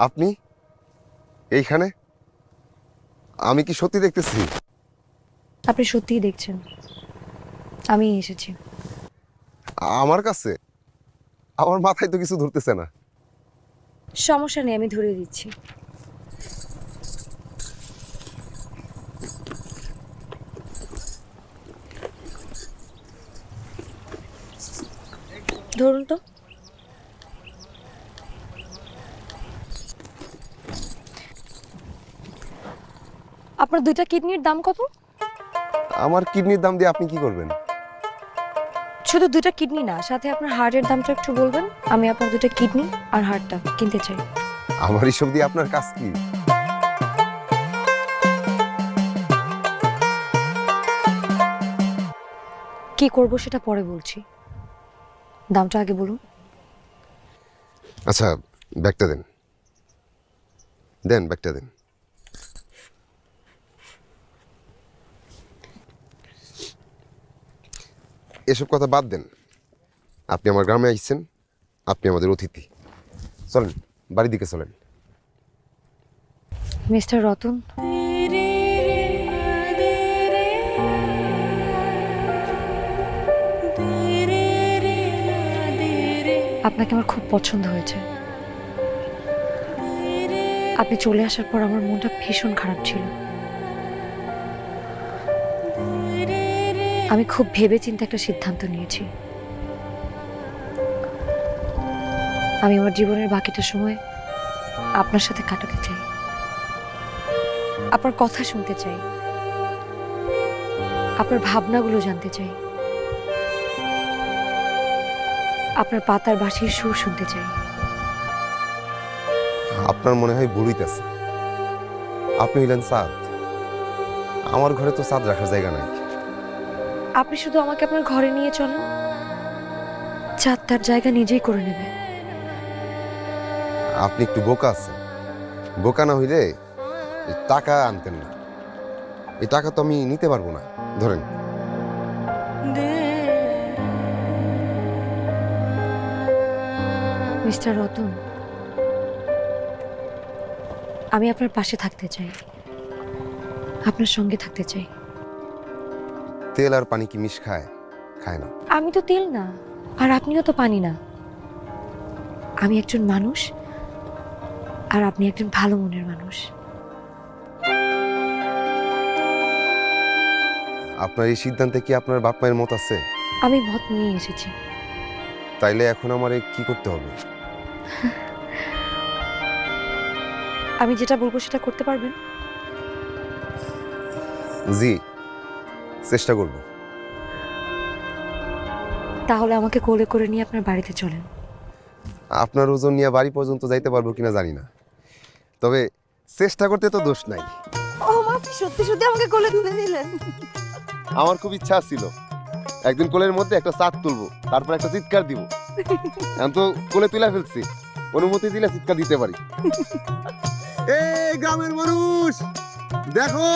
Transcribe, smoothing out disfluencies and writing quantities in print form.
আপনি এইখানে? আমি কি সত্যি দেখতেছি? আপনি সত্যিই দেখছেন, আমি এসেছি। আমার কাছে? আমার মাথায় তো কিছু ধরতেছে না। সমস্যা নেই, আমি ধরিয়ে দিচ্ছি। ধরুন তো। আপনার দুইটা কিডনির দাম কত? আমার কিডনির দাম দিয়ে আপনি কি করবেন? শুধু দুইটা কিডনি না, সাথে আপনার হার্টের দামটা একটু বলবেন। আমি আপনার দুইটা কিডনি আর হার্টটা কিনতে চাই। আমার এসব দিয়ে আপনার কাজ কি? কি করব সেটা পরে বলছি, দামটা আগে বলুন। আচ্ছা, ব্যাগটা দেন। দেন, ব্যাগটা দেন। এসব কথা বাদ দেন। আপনি আমার গ্রামে আসছেন, আপনি আমাদের অতিথি। চলেন, বাড়ির দিকে চলেন। মিস্টার রতন, আপনাকে আমার খুব পছন্দ হয়েছে। আপনি চলে আসার পর আমার মনটা ভীষণ খারাপ ছিল। আমি খুব ভেবেচিন্তে একটা সিদ্ধান্ত নিয়েছি। আমি আমার জীবনের বাকিটা সময় আপনার সাথে কাটাতে চাই, আপনার কথা শুনতে চাই, আপনার ভাবনাগুলো জানতে চাই, আপনার পাতার বাঁশির সুর শুনতে চাই। আপনার মনে হয় ভুল হইতেছে। আপনি হইলেন চাঁদ। আমার ঘরে তো চাঁদ রাখার জায়গা নাই। আপনি শুধু আমাকে আপনার ঘরে নিয়ে চলেন, চাঁদ তার জায়গা নিজেই করে নেবে। আপনি একটু বোকা আছেন। বোকা না হইলে এই টাকা আনতেন না। এই টাকা তো আমি নিতে পারবো না। ধরেন। মিস্টার রতন, আমি আপনার পাশে থাকতে চাই, আপনার সঙ্গে থাকতে চাই। তেল আর পানি কি মিশ খায়? খায় না। আমি তো তেল না, আর আপনিও তো পানি না। আমি একজন মানুষ, আর আপনি একজন ভালো মনের মানুষ। আপনার এই সিদ্ধান্তে কি আপনার বাপ মায়ের মত আছে? আমি মত নিয়ে এসেছি। তাইলে এখন আমারে কি করতে হবে? আমি যেটা বলবো সেটা করতে পারবেন? জি, চেষ্টা করব। তাহলে আমাকে কোলে করে নিয়ে আপনার বাড়িতে চলেন। আপনার ওজন নিয়ে বাড়ি পর্যন্ত যাইতে পারবো কিনা জানি না, তবে চেষ্টা করতে তো দোষ নাই। ও মা, সত্যি সত্যি আমাকে কোলে তুলে নিলেন। আমার খুব ইচ্ছা ছিল একদিন কোলের মধ্যে একটা চাঁদ তুলবো, তারপর একটা চিৎকার দিব। এখন তো কোলে তুলে ফেলছি, অনুমতি দিলে চিৎকার দিতে পারি। এই গ্রামের মানুষ দেখো,